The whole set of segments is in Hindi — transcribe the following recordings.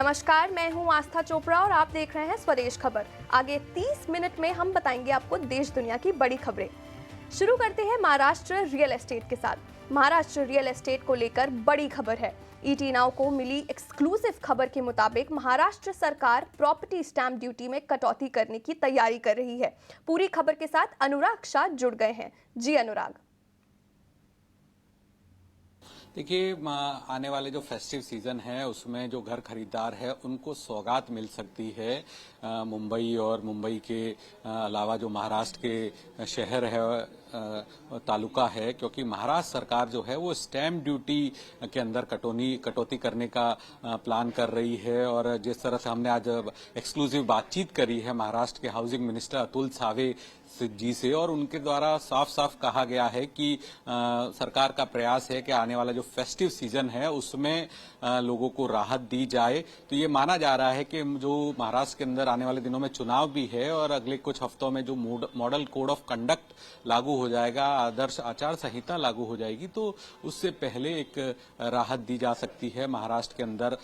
नमस्कार, मैं हूं आस्था चोपड़ा और आप देख रहे हैं स्वदेश खबर। आगे 30 मिनट में हम बताएंगे आपको देश दुनिया की बड़ी खबरें। शुरू करते हैं महाराष्ट्र रियल एस्टेट के साथ। महाराष्ट्र रियल एस्टेट को लेकर बड़ी खबर है। ईटी नाउ को मिली एक्सक्लूसिव खबर के मुताबिक महाराष्ट्र सरकार प्रॉपर्टी स्टैंप ड्यूटी में कटौती करने की तैयारी कर रही है। पूरी खबर के साथ अनुराग शाह जुड़ गए हैं। जी अनुराग। देखिए, आने वाले जो फेस्टिव सीजन है उसमें जो घर खरीदार है उनको सौगात मिल सकती है। मुंबई और मुंबई के अलावा जो महाराष्ट्र के शहर है, तालुका है, क्योंकि महाराष्ट्र सरकार जो है वो स्टैम्प ड्यूटी के अंदर कटौती करने का प्लान कर रही है। और जिस तरह से हमने आज एक्सक्लूसिव बातचीत करी है महाराष्ट्र के हाउसिंग मिनिस्टर अतुल सावे जी से, और उनके द्वारा साफ साफ कहा गया है कि सरकार का प्रयास है कि आने वाला जो फेस्टिव सीजन है उसमें लोगों को राहत दी जाए। तो ये माना जा रहा है कि जो महाराष्ट्र के अंदर आने वाले दिनों में चुनाव भी है और अगले कुछ हफ्तों में जो मॉडल कोड ऑफ कंडक्ट लागू हो जाएगा, आदर्श आचार संहिता लागू हो जाएगी, तो उससे पहले एक राहत दी जा सकती है महाराष्ट्र के अंदर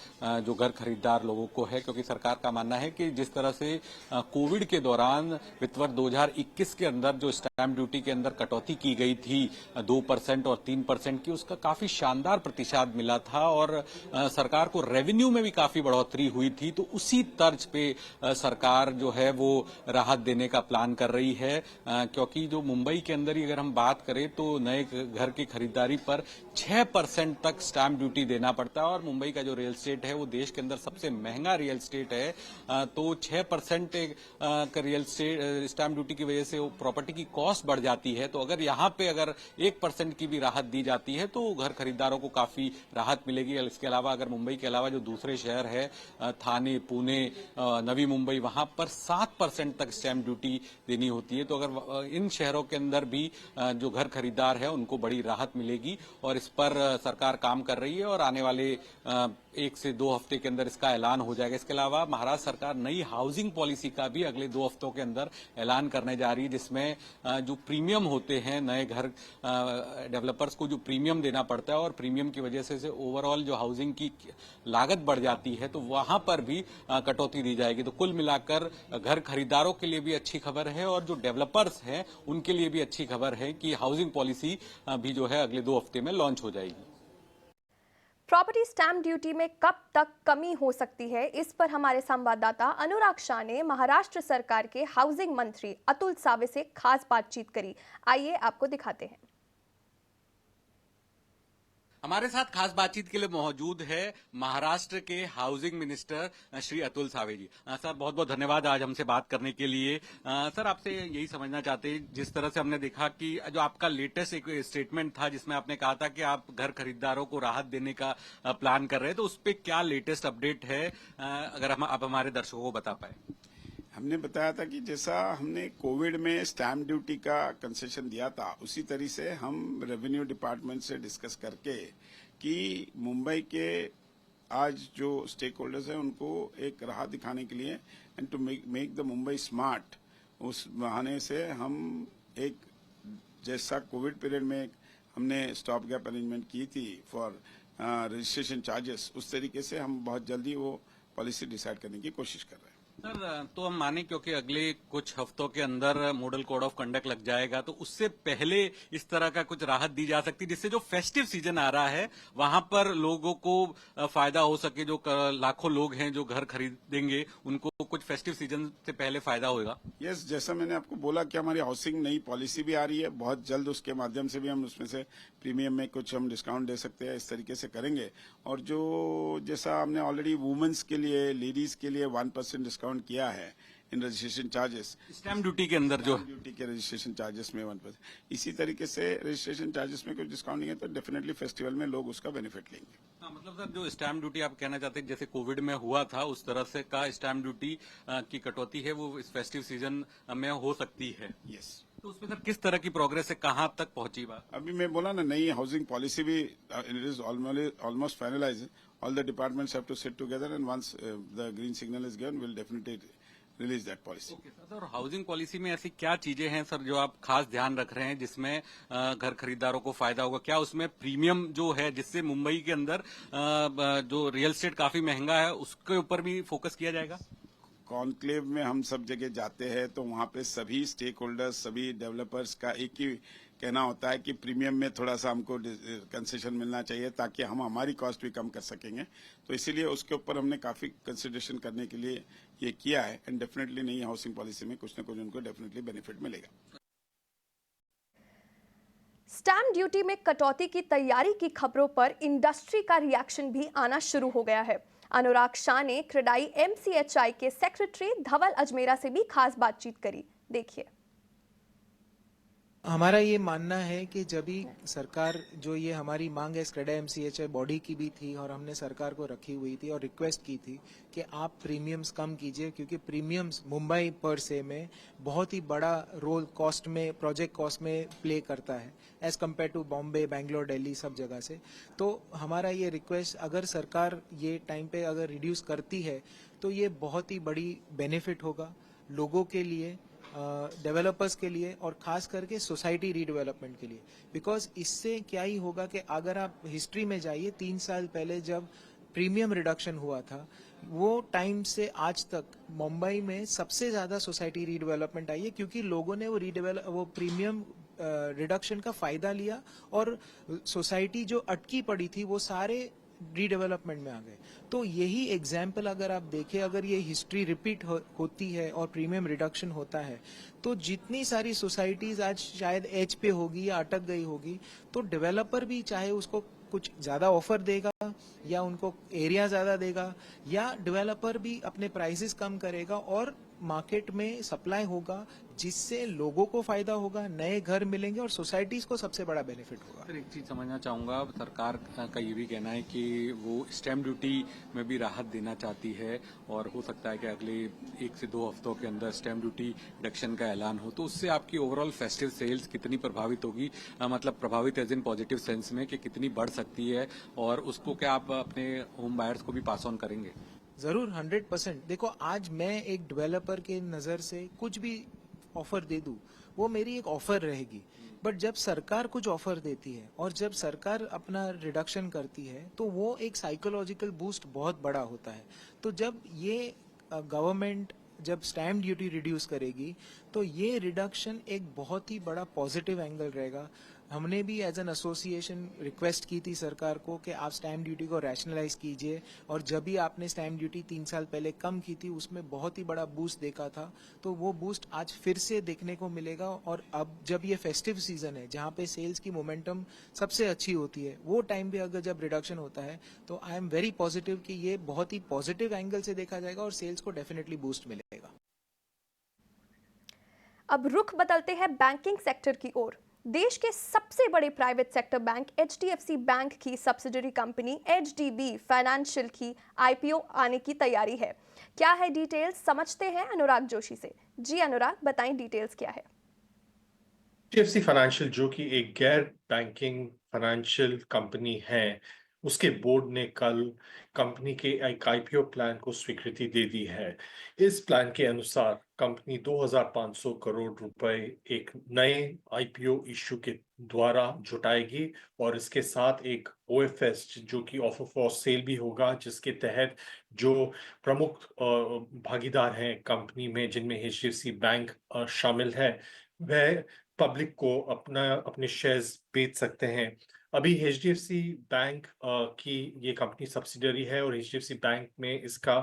जो घर खरीदार लोगों को है। क्योंकि सरकार का मानना है कि जिस तरह से कोविड के दौरान वित्त वर्ष 2021 के अंदर जो स्टैंप ड्यूटी के अंदर कटौती की गई थी 2% और 3% की, उसका काफी शानदार प्रतिशत मिला था और सरकार को रेवेन्यू में भी काफी बढ़ोतरी हुई थी। तो उसी तर्ज पे सरकार जो है वो राहत देने का प्लान कर रही है। क्योंकि जो मुंबई के अंदर ही अगर हम बात करें तो नए घर की खरीदारी पर 6% तक स्टैंप ड्यूटी देना पड़ता है और मुंबई का जो रियल एस्टेट है वो देश के अंदर सबसे महंगा रियल एस्टेट है। तो 6% का रियल एस्टेट स्टैंप ड्यूटी की वजह से प्रॉपर्टी की कॉस्ट बढ़ जाती है। तो अगर यहाँ पे अगर 1% की भी राहत दी जाती है तो घर खरीदारों को काफी राहत मिलेगी। इसके अलावा अगर मुंबई के अलावा जो दूसरे शहर है थाने, पुणे, नवी मुंबई, वहां पर 7% तक स्टैंप ड्यूटी देनी होती है। तो अगर इन शहरों के अंदर भी जो घर खरीदार है उनको बड़ी राहत मिलेगी और इस पर सरकार काम कर रही है और आने वाले 1 से 2 हफ्ते के अंदर इसका ऐलान हो जाएगा। इसके अलावा महाराष्ट्र सरकार नई हाउसिंग पॉलिसी का भी अगले 2 हफ्तों के अंदर ऐलान करने जा रही है, जिसमें जो प्रीमियम होते हैं नए घर डेवलपर्स को जो प्रीमियम देना पड़ता है और प्रीमियम की वजह से ओवरऑल जो हाउसिंग की लागत बढ़ जाती है, तो वहां पर भी कटौती दी जाएगी। तो कुल मिलाकर घर खरीदारों के लिए भी अच्छी खबर है और जो डेवलपर्स हैं उनके लिए भी अच्छी खबर है कि हाउसिंग पॉलिसी भी जो है अगले 2 हफ्ते में लॉन्च हो जाएगी। प्रॉपर्टी स्टैंप ड्यूटी में कब तक कमी हो सकती है, इस पर हमारे संवाददाता अनुराग शाह ने महाराष्ट्र सरकार के हाउसिंग मंत्री अतुल सावे से खास बातचीत करी। आइए आपको दिखाते हैं। हमारे साथ खास बातचीत के लिए मौजूद है महाराष्ट्र के हाउसिंग मिनिस्टर श्री अतुल सावे जी। सर, बहुत बहुत धन्यवाद आज हमसे बात करने के लिए। सर, आपसे यही समझना चाहते हैं, जिस तरह से हमने देखा कि जो आपका लेटेस्ट एक स्टेटमेंट था जिसमें आपने कहा था कि आप घर खरीदारों को राहत देने का प्लान कर रहे हैं, तो उस पर क्या लेटेस्ट अपडेट है, अगर आप हमारे दर्शकों को बता पाए। हमने बताया था कि जैसा हमने कोविड में स्टैम्प ड्यूटी का कंसेशन दिया था, उसी तरह से हम रेवेन्यू डिपार्टमेंट से डिस्कस करके कि मुंबई के आज जो स्टेक होल्डर्स हैं उनको एक राहत दिखाने के लिए and to make the Mumbai smart, उस बहाने से हम एक जैसा कोविड पीरियड में हमने स्टॉप गैप अरेंजमेंट की थी फॉर रजिस्ट्रेशन चार्जेस, उस तरीके से हम बहुत जल्दी वो पॉलिसी डिसाइड करने की कोशिश कर रहे हैं। सर, तो हम माने क्योंकि अगले कुछ हफ्तों के अंदर मॉडल कोड ऑफ कंडक्ट लग जाएगा, तो उससे पहले इस तरह का कुछ राहत दी जा सकती है जिससे जो फेस्टिव सीजन आ रहा है वहां पर लोगों को फायदा हो सके। जो लाखों लोग हैं जो घर खरीदेंगे उनको कुछ फेस्टिव सीजन से पहले फायदा होगा। यस, जैसा मैंने आपको बोला कि हमारी हाउसिंग नई पॉलिसी भी आ रही है, बहुत जल्द उसके माध्यम से भी हम उसमें से प्रीमियम में कुछ हम डिस्काउंट दे सकते हैं, इस तरीके से करेंगे। और जो जैसा हमने ऑलरेडी वुमेन्स के लिए, लेडीज के लिए 1% डिस्काउंट किया है इन रजिस्ट्रेशन चार्जेस, स्टैम्प ड्यूटी के अंदर जो ड्यूटी के रजिस्ट्रेशन चार्जेस में 1%, इसी तरीके से रजिस्ट्रेशन चार्जेस में कुछ डिस्काउंट नहीं है तो डेफिनेटली फेस्टिवल में लोग उसका बेनिफिट लेंगे। हाँ, मतलब सर, जो स्टैम्प ड्यूटी आप कहना चाहते हैं जैसे कोविड में हुआ था उस तरह से का स्टैम्प ड्यूटी की कटौती है वो इस फेस्टिव सीजन में हो सकती है। यस, तो उसमें सर किस तरह की प्रोग्रेस है, कहाँ तक पहुंची बात? अभी मैं बोला ना, नई हाउसिंग पॉलिसी भी it is almost finalise. All the departments have to sit together and once the green signal is given, we'll definitely release that policy. Okay sir, और हाउसिंग पॉलिसी में ऐसी क्या चीजें हैं सर जो आप खास ध्यान रख रहे हैं जिसमें घर खरीदारों को फायदा होगा? क्या उसमें प्रीमियम जो है जिससे मुंबई के अंदर जो रियल एस्टेट काफी महंगा है उसके ऊपर भी फोकस किया जाएगा? कॉन्क्लेव में हम सब जगह जाते हैं तो वहाँ पे सभी स्टेक होल्डर्स, सभी डेवलपर्स का एक ही कहना होता है कि प्रीमियम में थोड़ा सा हमको कंसेशन मिलना चाहिए ताकि हम हमारी कॉस्ट भी कम कर सकेंगे। तो इसीलिए उसके ऊपर हमने काफी कंसिडरेशन करने के लिए ये किया है एंड डेफिनेटली नई हाउसिंग पॉलिसी में कुछ न कुछ उनको डेफिनेटली बेनिफिट मिलेगा। स्टैम्प ड्यूटी में कटौती की तैयारी की खबरों पर इंडस्ट्री का रिएक्शन भी आना शुरू हो गया है। अनुराग शाह ने क्रेडाई MCHI के सेक्रेटरी धवल अजमेरा से भी खास बातचीत करी। देखिए। हमारा ये मानना है कि जब भी सरकार जो ये हमारी मांग है क्रेडाई MCHI बॉडी की भी थी और हमने सरकार को रखी हुई थी और रिक्वेस्ट की थी कि आप प्रीमियम्स कम कीजिए, क्योंकि प्रीमियम्स मुंबई पर से में बहुत ही बड़ा रोल कॉस्ट में, प्रोजेक्ट कॉस्ट में प्ले करता है as compare to Bombay, Bangalore, Delhi सब जगह से। तो हमारा ये रिक्वेस्ट, अगर सरकार ये टाइम पे अगर रिड्यूस करती है तो ये बहुत ही बड़ी बेनिफिट होगा लोगों के लिए, डेवलपर्स के लिए और खास करके सोसाइटी रीडेवलपमेंट के लिए। बिकॉज इससे क्या ही होगा कि अगर आप हिस्ट्री में जाइए 3 साल पहले जब प्रीमियम रिडक्शन हुआ था, वो टाइम से आज तक मुंबई में सबसे ज्यादा सोसाइटी रीडेवलपमेंट आई है, क्योंकि लोगों ने वो प्रीमियम रिडक्शन का फायदा लिया और सोसाइटी जो अटकी पड़ी थी वो सारे रीडेवलपमेंट में आ गए। तो यही एग्जाम्पल अगर आप देखें, अगर ये हिस्ट्री रिपीट होती है और प्रीमियम रिडक्शन होता है तो जितनी सारी सोसाइटीज आज शायद एज पे होगी या अटक गई होगी, तो डेवलपर भी चाहे उसको कुछ ज्यादा ऑफर देगा या उनको एरिया ज्यादा देगा, या डेवलपर भी अपने प्राइसेस कम करेगा और मार्केट में सप्लाई होगा, जिससे लोगों को फायदा होगा, नए घर मिलेंगे और सोसाइटीज को सबसे बड़ा बेनिफिट होगा। सर, एक चीज समझना चाहूंगा, सरकार का ये भी कहना है कि वो स्टैम्प ड्यूटी में भी राहत देना चाहती है और हो सकता है कि अगले 1 से 2 हफ्तों के अंदर स्टैम्प ड्यूटी रिडक्शन का ऐलान हो, तो उससे आपकी ओवरऑल फेस्टिव सेल्स कितनी प्रभावित होगी? मतलब प्रभावित एज इन पॉजिटिव सेंस में कि कितनी बढ़ सकती है, और उसको क्या आप अपने होम बायर्स को भी पास ऑन करेंगे? जरूर, 100%। देखो, आज मैं एक डेवलपर के नजर से कुछ भी ऑफर दे दूं, वो मेरी एक ऑफर रहेगी। बट जब सरकार कुछ ऑफर देती है और जब सरकार अपना रिडक्शन करती है तो वो एक साइकोलॉजिकल बूस्ट बहुत बड़ा होता है। तो जब ये गवर्नमेंट जब स्टैम्प ड्यूटी रिड्यूस करेगी तो ये रिडक्शन एक बहुत ही बड़ा पॉजिटिव एंगल रहेगा। हमने भी एज एन एसोसिएशन रिक्वेस्ट की थी सरकार को कि आप स्टैम्प ड्यूटी को रैशनलाइज कीजिए, और जब भी आपने स्टैम्प ड्यूटी 3 साल पहले कम की थी उसमें बहुत ही बड़ा बूस्ट देखा था, तो वो बूस्ट आज फिर से देखने को मिलेगा। और अब जब ये फेस्टिव सीजन है जहां पे सेल्स की मोमेंटम सबसे अच्छी होती है, वो टाइम पे अगर जब रिडक्शन होता है तो आई एम वेरी पॉजिटिव कि ये बहुत ही पॉजिटिव एंगल से देखा जाएगा और सेल्स को डेफिनेटली बूस्ट मिलेगा। अब रुख बदलते हैं बैंकिंग सेक्टर की ओर। देश के सबसे बड़े private sector bank HDFC bank की सब्सिडरी कंपनी HDB फाइनेंशियल की IPO आने की तैयारी है। क्या है डिटेल्स, समझते हैं अनुराग जोशी से। जी अनुराग, बताएं डिटेल्स क्या है। HDFC फाइनेंशियल, जो कि एक गैर बैंकिंग फाइनेंशियल कंपनी है, उसके बोर्ड ने कल कंपनी के एक IPO प्लान को स्वीकृति दे दी है। इस प्लान के अनुसार कंपनी 2,500 करोड़ रुपए एक नए IPO इश्यू के द्वारा जुटाएगी और इसके साथ एक OFS जो कि ऑफर फॉर सेल भी होगा, जिसके तहत जो प्रमुख भागीदार हैं कंपनी में, जिनमें HDFC बैंक शामिल है, वह पब्लिक को अपने शेयर्स बेच सकते हैं। अभी HDFC बैंक की ये कंपनी सब्सिडरी है और HDFC बैंक में इसका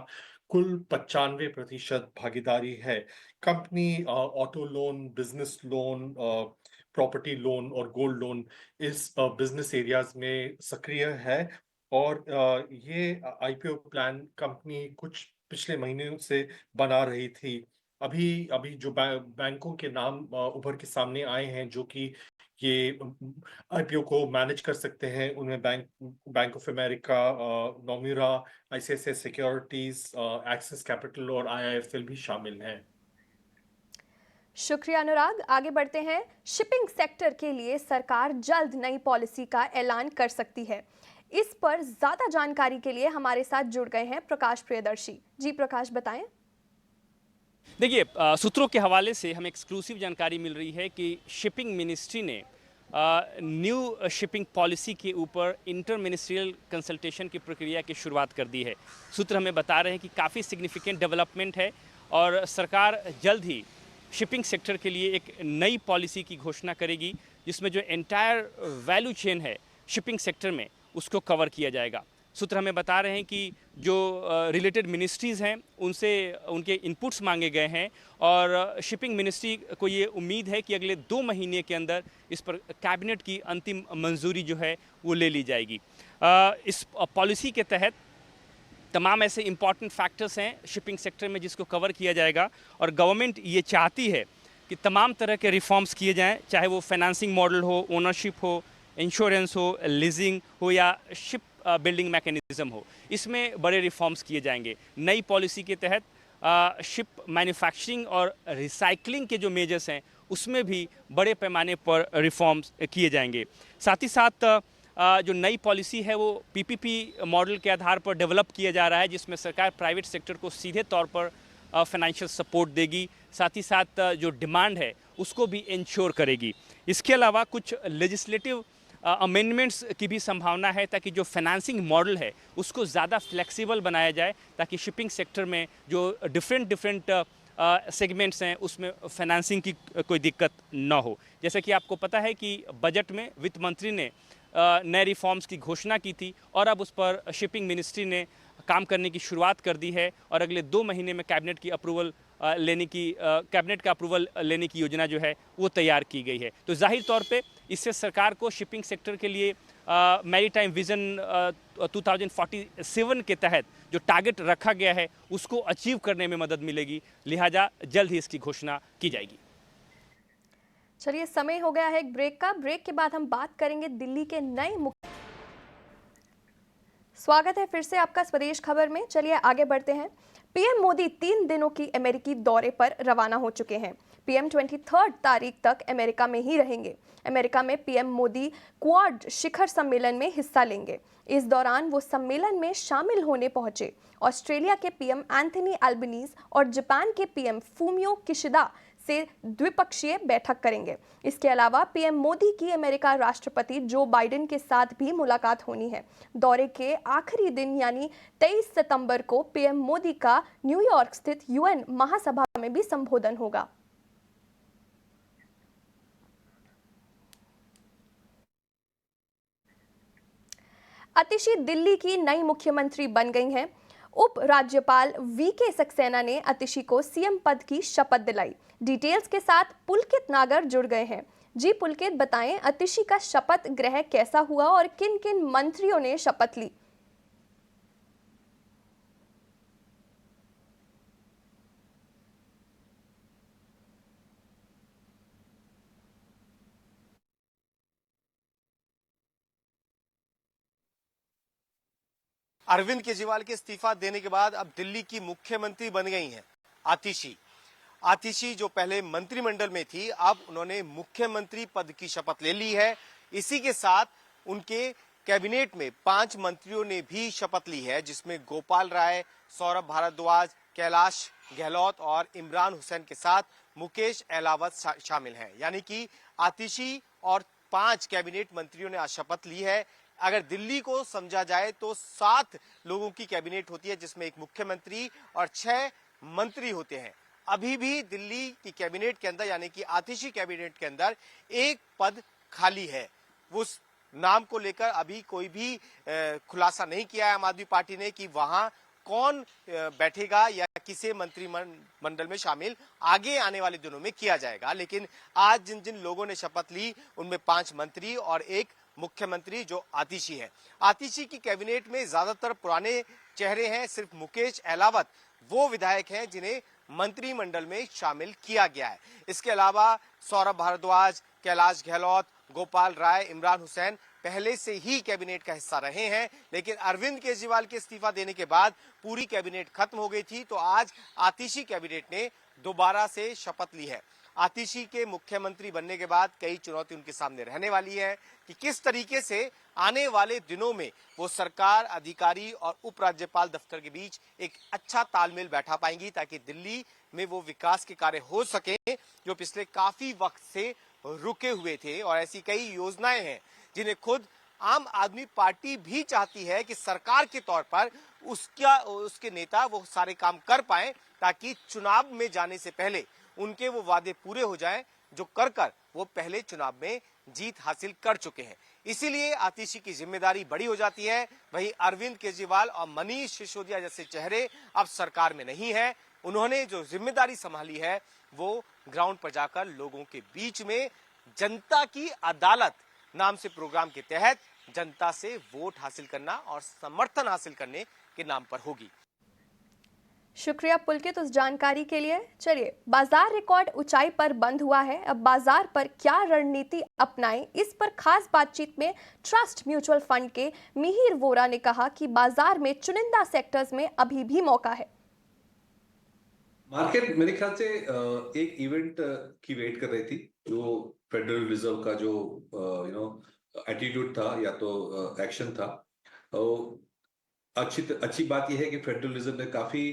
कुल 95% भागीदारी है। Company auto loan, business loan, property loan और गोल्ड लोन इस बिजनेस एरियाज में सक्रिय है। और ये IPO प्लान कंपनी कुछ पिछले महीने से बना रही थी। अभी जो बैंकों के नाम उभर के सामने आए हैं जो कि ये IPO को मैनेज कर सकते हैं, उनमें Bank of America, Nomura, ICICI securities, Axis capital और IIFL भी शामिल हैं। शुक्रिया अनुराग। आगे बढ़ते हैं। शिपिंग सेक्टर के लिए सरकार जल्द नई पॉलिसी का ऐलान कर सकती है। इस पर ज्यादा जानकारी के लिए हमारे साथ जुड़ गए हैं प्रकाश प्रियदर्शी। जी प्रकाश, बताएं। देखिए, सूत्रों के हवाले से हमें एक्सक्लूसिव जानकारी मिल रही है कि शिपिंग मिनिस्ट्री ने न्यू शिपिंग पॉलिसी के ऊपर इंटर मिनिस्ट्रियल कंसल्टेशन की प्रक्रिया की शुरुआत कर दी है। सूत्र हमें बता रहे हैं कि काफ़ी सिग्निफिकेंट डेवलपमेंट है और सरकार जल्द ही शिपिंग सेक्टर के लिए एक नई पॉलिसी की घोषणा करेगी, जिसमें जो एंटायर वैल्यू चेन है शिपिंग सेक्टर में उसको कवर किया जाएगा। सूत्र हमें बता रहे हैं कि जो रिलेटेड मिनिस्ट्रीज़ हैं उनसे उनके इनपुट्स मांगे गए हैं और शिपिंग मिनिस्ट्री को ये उम्मीद है कि अगले 2 महीने के अंदर इस पर कैबिनेट की अंतिम मंजूरी जो है वो ले ली जाएगी। इस पॉलिसी के तहत तमाम ऐसे इम्पॉर्टेंट फैक्टर्स हैं शिपिंग सेक्टर में जिसको कवर किया जाएगा और गवर्नमेंट ये चाहती है कि तमाम तरह के रिफॉर्म्स किए जाएं, चाहे वो फाइनेंसिंग मॉडल हो, ओनरशिप हो, इंश्योरेंस हो, लीजिंग हो या शिप बिल्डिंग मैकेनिज्म हो, इसमें बड़े रिफॉर्म्स किए जाएंगे। नई पॉलिसी के तहत शिप मैन्युफैक्चरिंग और रिसाइकलिंग के जो मेजर्स हैं उसमें भी बड़े पैमाने पर रिफॉर्म्स किए जाएंगे। साथ ही साथ जो नई पॉलिसी है वो पीपीपी मॉडल के आधार पर डेवलप किया जा रहा है, जिसमें सरकार प्राइवेट सेक्टर को सीधे तौर पर फाइनेंशियल सपोर्ट देगी, साथ ही साथ जो डिमांड है उसको भी इंश्योर करेगी। इसके अलावा कुछ लेजिस्लेटिव अमेंडमेंट्स की भी संभावना है ताकि जो फाइनेंसिंग मॉडल है उसको ज़्यादा फ्लेक्सिबल बनाया जाए, ताकि शिपिंग सेक्टर में जो डिफरेंट सेगमेंट्स हैं उसमें फाइनेंसिंग की कोई दिक्कत ना हो। जैसे कि आपको पता है कि बजट में वित्त मंत्री ने नए रिफॉर्म्स की घोषणा की थी और अब उस पर शिपिंग मिनिस्ट्री ने काम करने की शुरुआत कर दी है और अगले 2 महीने में कैबिनेट का अप्रूवल लेने की योजना जो है वो तैयार की गई है। तो जाहिर तौर पे इससे सरकार को शिपिंग सेक्टर के लिए मैरीटाइम विजन 2047 के तहत जो टारगेट रखा गया है उसको अचीव करने में मदद मिलेगी, लिहाजा जल्द ही इसकी घोषणा की जाएगी। चलिए, समय हो गया है एक ब्रेक का। ब्रेक के बाद हम बात करेंगे दिल्ली के नए स्वागत है फिर से आपका स्वदेश खबर में। चलिए आगे बढ़ते हैं। पीएम मोदी 3 दिनों की अमेरिकी दौरे पर रवाना हो चुके हैं। पीएम 23 तारीख तक अमेरिका में ही रहेंगे। अमेरिका में पीएम मोदी क्वाड शिखर सम्मेलन में हिस्सा लेंगे। इस दौरान वो सम्मेलन में शामिल होने पहुंचे। ऑस्ट्रेलिया के पीएम एंथनी अल्बनीज और जापान के पीएम फूमियो किशिदा से द्विपक्षीय बैठक करेंगे। इसके अलावा पीएम मोदी की अमेरिका राष्ट्रपति जो बाइडेन के साथ भी मुलाकात होनी है। दौरे के आखिरी दिन यानी 23 सितंबर को पीएम मोदी का न्यूयॉर्क स्थित यूएन महासभा में भी संबोधन होगा। अतिशी दिल्ली की नई मुख्यमंत्री बन गई हैं। उप राज्यपाल वीके सक्सेना ने अतिशी को सीएम पद की शपथ दिलाई। डिटेल्स के साथ पुलकित नागर जुड़ गए हैं। जी पुलकित, बताएं अतिशी का शपथ ग्रहण कैसा हुआ और किन किन मंत्रियों ने शपथ ली? अरविंद केजरीवाल के इस्तीफा देने के बाद अब दिल्ली की मुख्यमंत्री बन गई हैं आतिशी। आतिशी जो पहले मंत्रिमंडल में थी, अब उन्होंने मुख्यमंत्री पद की शपथ ले ली है। इसी के साथ उनके कैबिनेट में 5 मंत्रियों ने भी शपथ ली है, जिसमें गोपाल राय, सौरभ भारद्वाज, कैलाश गहलोत और इमरान हुसैन के साथ मुकेश अहलावत शामिल हैं। यानी कि आतिशी और 5 कैबिनेट मंत्रियों ने आज शपथ ली है। अगर दिल्ली को समझा जाए तो 7 लोगों की कैबिनेट होती है, जिसमें एक मुख्यमंत्री और 6 मंत्री होते हैं। अभी भी दिल्ली की कैबिनेट के अंदर यानी कि आतिशी कैबिनेट के अंदर एक पद खाली है। उस नाम को लेकर अभी कोई भी खुलासा नहीं किया है आम आदमी पार्टी ने कि वहां कौन बैठेगा या किसे मंत्रिमंडल में शामिल आगे आने वाले दिनों में किया जाएगा। लेकिन आज जिन जिन लोगों ने शपथ ली उनमें 5 मंत्री और एक मुख्यमंत्री जो आतिशी है। आतिशी की कैबिनेट में ज्यादातर पुराने चेहरे हैं। सिर्फ मुकेश अहलावत वो विधायक हैं जिन्हें मंत्रिमंडल में शामिल किया गया है। इसके अलावा सौरभ भारद्वाज, कैलाश गहलोत, गोपाल राय, इमरान हुसैन पहले से ही कैबिनेट का हिस्सा रहे हैं। लेकिन अरविंद केजरीवाल के इस्तीफा देने के बाद पूरी कैबिनेट खत्म हो गई थी, तो आज आतिशी कैबिनेट ने दोबारा से शपथ ली है। आतिशी के मुख्यमंत्री बनने के बाद कई चुनौती उनके सामने रहने वाली है कि किस तरीके से आने वाले दिनों में वो सरकार, अधिकारी और उपराज्यपाल दफ्तर के बीच एक अच्छा तालमेल बैठा पाएंगी, ताकि दिल्ली में वो विकास के कार्य हो सके जो पिछले काफी वक्त से रुके हुए थे। और ऐसी कई योजनाएं हैं जिन्हें खुद आम आदमी पार्टी भी चाहती है कि सरकार के तौर पर उसके नेता वो सारे काम कर पाए, ताकि चुनाव में जाने से पहले उनके वो वादे पूरे हो जाएं जो कर वो पहले चुनाव में जीत हासिल कर चुके हैं। इसीलिए आतिशी की जिम्मेदारी बड़ी हो जाती है। वहीं अरविंद केजरीवाल और मनीष सिसोदिया जैसे चेहरे अब सरकार में नहीं है। उन्होंने जो जिम्मेदारी संभाली है वो ग्राउंड पर जाकर लोगों के बीच में जनता की अदालत नाम से प्रोग्राम के तहत जनता से वोट हासिल करना और समर्थन हासिल करने के नाम पर होगी। शुक्रिया पुलकित उस जानकारी के लिए। चलिए, बाजार रिकॉर्ड ऊंचाई पर बंद हुआ है। अब बाजार पर क्या रणनीति अपनाएं, इस पर खास बातचीत में ट्रस्ट म्यूचुअल फंड के मिहिर वोरा ने कहा कि बाजार में चुनिंदा सेक्टर्स में अभी भी मौका है। मार्केट मेरे ख्याल से एक इवेंट की वेट कर रही थी, जो फेडरल रिजर्व का जो एटीट्यूड था या तो एक्शन था। अच्छी बात यह है कि फेडरल रिजर्व ने काफी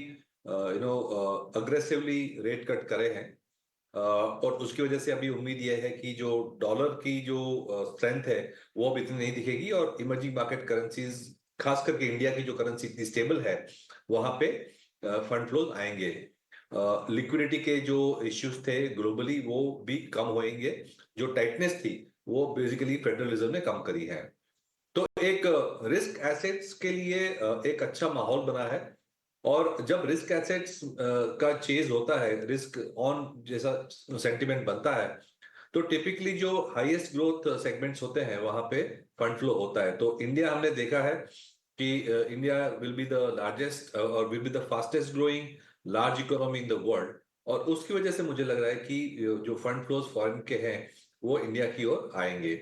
अग्रेसिवली रेट कट करे हैं, और उसकी वजह से अभी उम्मीद यह है कि जो डॉलर की जो स्ट्रेंथ है वो अब इतनी नहीं दिखेगी, और इमर्जिंग मार्केट करेंसीज खास करके इंडिया की जो करेंसी इतनी स्टेबल है वहां पे फंड फ्लोज आएंगे। लिक्विडिटी के जो इश्यूज थे ग्लोबली वो भी कम होंगे। जो टाइटनेस थी वो बेसिकली फेडरल रिजर्व ने कम करी है। तो एक रिस्क एसेट्स के लिए एक अच्छा माहौल बना है, और जब रिस्क एसेट्स का चेज होता है, रिस्क ऑन जैसा सेंटिमेंट बनता है, तो टिपिकली जो हाईएस्ट ग्रोथ सेगमेंट्स होते हैं वहां पे फंड फ्लो होता है। तो इंडिया हमने देखा है कि India will be the largest और will be the fastest growing large economy in the world, और उसकी वजह से मुझे लग रहा है कि जो फंड फ्लोज फॉरेन के हैं वो इंडिया की ओर आएंगे।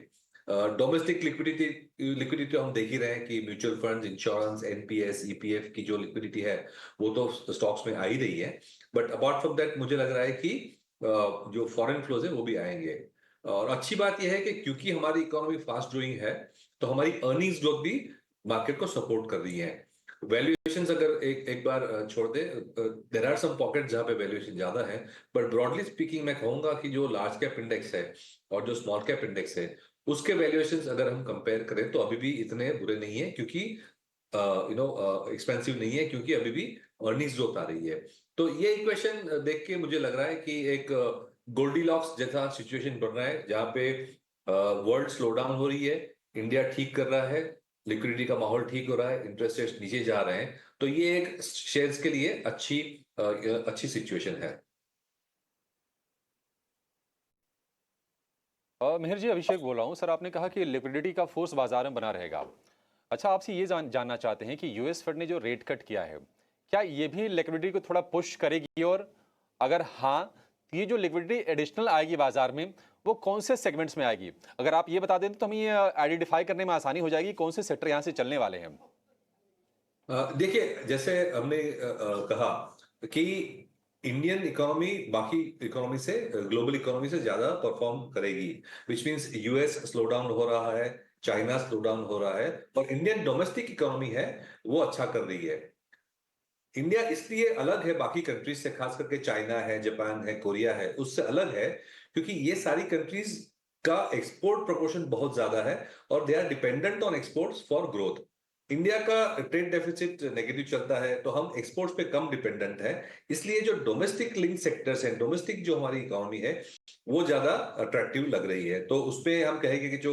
डोमेस्टिक लिक्विडिटी हम देख ही रहे हैं कि mutual funds, insurance, NPS, EPF की जो लिक्विडिटी है वो तो स्टॉक्स में आ ही रही है, बट अपार्ट फ्रॉम दैट मुझे लग रहा है कि जो फॉरेन फ्लोज है वो भी आएंगे। और अच्छी बात यह है कि क्योंकि हमारी इकोनॉमी फास्ट ग्रोइंग है तो हमारी अर्निंग्स ग्रोथ भी मार्केट को सपोर्ट कर रही है। वैल्यूएशंस अगर एक बार छोड़ दे, देयर आर सम पॉकेट जहां पे वैल्यूएशन ज्यादा है, बट ब्रॉडली स्पीकिंग मैं कहूंगा कि जो लार्ज कैप इंडेक्स है और जो स्मॉल कैप इंडेक्स है उसके वैल्यूएशंस अगर हम कंपेयर करें तो अभी भी इतने बुरे नहीं है, क्योंकि एक्सपेंसिव नहीं है, क्योंकि अभी भी अर्निंग्स ग्रोथ आ रही है। तो ये इक्वेशन देख के मुझे लग रहा है कि एक गोल्डीलॉक्स जैसा सिचुएशन बन रहा है, जहां पे वर्ल्ड स्लो डाउन हो रही है, इंडिया ठीक कर रहा है, लिक्विडिटी का माहौल ठीक हो रहा है, इंटरेस्ट रेट्स नीचे जा रहे हैं। तो ये एक शेयर्स के लिए अच्छी सिचुएशन है। मिहिर जी, अभिषेक बोल रहा हूँ सर। आपने कहा कि लिक्विडिटी का फोर्स बाजार में बना रहेगा। अच्छा, आपसे ये जानना चाहते हैं कि यूएस फेड ने जो रेट कट किया है, क्या ये भी लिक्विडिटी को थोड़ा पुश करेगी, और अगर हाँ तो ये जो लिक्विडिटी एडिशनल आएगी बाजार में वो कौन से सेगमेंट्स में आएगी? अगर आप ये बता दें तो हमें ये आइडेंटिफाई करने में आसानी हो जाएगी कौन से सेक्टर यहाँ से चलने वाले हैं। देखिए, जैसे हमने कहा कि इंडियन इकोनॉमी बाकी इकोनॉमी से, ग्लोबल इकोनॉमी से ज्यादा परफॉर्म करेगी, which means US slow down हो रहा है, चाइना स्लो डाउन हो रहा है, और इंडियन डोमेस्टिक इकोनॉमी है वो अच्छा कर रही है। इंडिया इसलिए अलग है बाकी कंट्रीज से, खास करके चाइना है, जापान है, कोरिया है, उससे अलग है क्योंकि ये सारी कंट्रीज का एक्सपोर्ट प्रोपोर्शन बहुत ज्यादा है और they are dependent on exports for growth. India का ट्रेड डेफिसिट नेगेटिव चलता है तो हम एक्सपोर्ट्स पे कम डिपेंडेंट है, इसलिए जो डोमेस्टिक लिंक सेक्टर्स हैं, डोमेस्टिक जो हमारी इकोनॉमी है वो ज्यादा अट्रैक्टिव लग रही है। तो उसपे हम कहेंगे कि जो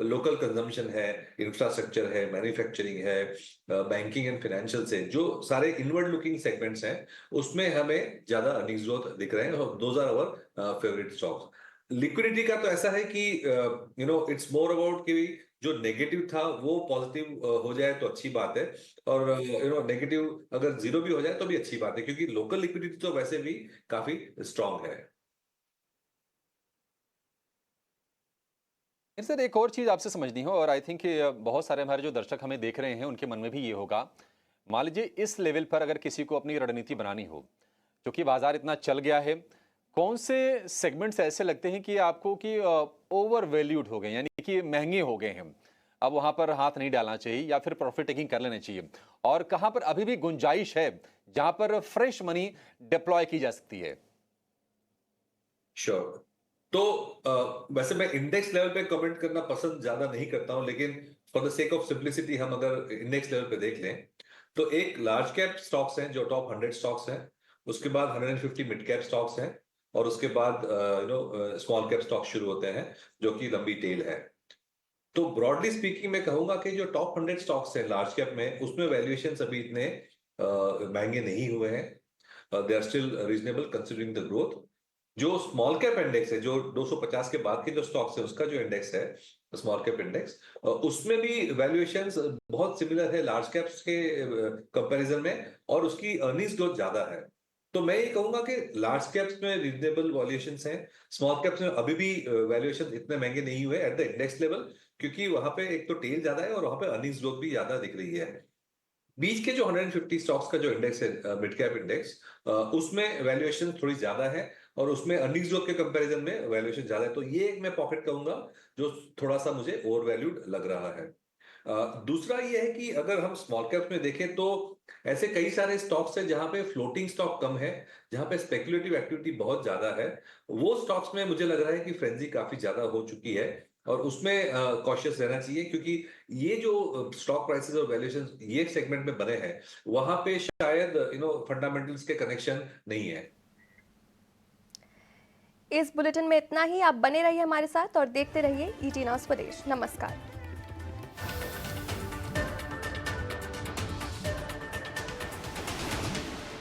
लोकल कंजम्पशन है, इंफ्रास्ट्रक्चर है, मैन्युफैक्चरिंग है, बैंकिंग एंड फाइनेंशियल से जो सारे इनवर्ड लुकिंग सेगमेंट्स हैं उसमें हमें ज्यादा अर्निंग्स ग्रोथ दिख रहे हैं, और those are our favourite stocks. Liquidity का तो ऐसा है कि इट्स मोर अबाउट कि जो नेगेटिव था वो पॉजिटिव हो जाए तो अच्छी बात है, और नेगेटिव अगर जीरो भी हो जाए तो भी अच्छी बात है, क्योंकि लोकल लिक्विडिटी तो वैसे भी काफी स्ट्रांग है। सर, एक और चीज़ आपसे समझनी हो, और आई थिंक बहुत सारे हमारे जो दर्शक हमें देख रहे हैं उनके मन में भी ये होगा, मान लीजिए इस लेवल पर अगर किसी को अपनी रणनीति बनानी हो, क्योंकि बाजार इतना चल गया है, कौन से सेगमेंट्स ऐसे लगते हैं कि आपको कि ओवर वैल्यूड हो गए, यानी कि महंगे हो गए हैं? अब वहां पर हाथ नहीं डालना चाहिए या फिर प्रॉफिट टेकिंग कर लेना चाहिए, और कहां पर अभी भी गुंजाइश है जहां पर फ्रेश मनी डिप्लॉय की जा सकती है? श्योर। तो वैसे मैं इंडेक्स लेवल पे कमेंट करना पसंद ज्यादा नहीं करता हूं, लेकिन for the sake of simplicity हम अगर इंडेक्स लेवल पे देख लें तो एक लार्ज कैप स्टॉक्स हैं जो टॉप 100 स्टॉक्स हैं, उसके बाद 150 मिड कैप स्टॉक्स हैं, और उसके बाद स्मॉल कैप स्टॉक्स शुरू होते हैं जो कि लंबी टेल है। तो ब्रॉडली स्पीकिंग मैं कहूंगा कि जो टॉप 100 स्टॉक्स हैं लार्ज कैप में, उसमें वैल्यूएशन अभी इतने महंगे नहीं हुए हैं, they are still reasonable considering the growth. जो स्मॉल कैप इंडेक्स है, जो 250 के बाद के जो स्टॉक्स है उसका जो इंडेक्स है स्मॉल कैप इंडेक्स, उसमें भी वैल्यूएशंस बहुत सिमिलर है लार्ज कैप्स के कंपैरिजन में, और उसकी अर्निंग्स ग्रोथ ज्यादा है। तो मैं ये कहूंगा कि लार्ज कैप्स में रीजनेबल वैल्यूएशंस हैं, स्मॉल कैप्स में अभी भी वैल्यूएशन इतने महंगे नहीं हुए एट द इंडेक्स लेवल, क्योंकि वहां पे एक तो टेल ज्यादा है और वहां पे अर्निंग्स ग्रोथ भी ज्यादा दिख रही है। बीच के जो 150 स्टॉक्स का जो इंडेक्स है मिड कैप इंडेक्स, उसमें वैल्यूएशन थोड़ी ज्यादा है और उसमें अर्निंग्स ग्रोथ के कंपैरिजन में वैल्यूएशन ज्यादा है। तो ये एक मैं पॉकेट कहूंगा जो थोड़ा सा मुझे ओवर वैल्यूड लग रहा है। दूसरा ये है कि अगर हम स्मॉल कैप्स में देखें तो ऐसे कई सारे स्टॉक्स हैं जहां पे फ्लोटिंग स्टॉक कम है, जहां पे स्पेकुलेटिव एक्टिविटी बहुत ज्यादा है। वो स्टॉक्स में मुझे लग रहा है कि फ्रेंजी काफी ज्यादा हो चुकी है और उसमें कॉशियस रहना चाहिए, क्योंकि ये जो स्टॉक प्राइसेस और वैल्यूएशन ये सेगमेंट में बने हैं वहां पे शायद फंडामेंटल्स के कनेक्शन नहीं है। इस बुलेटिन में इतना ही। आप बने रहिए हमारे साथ और देखते रहिए ईटी नाउ स्वदेश। नमस्कार।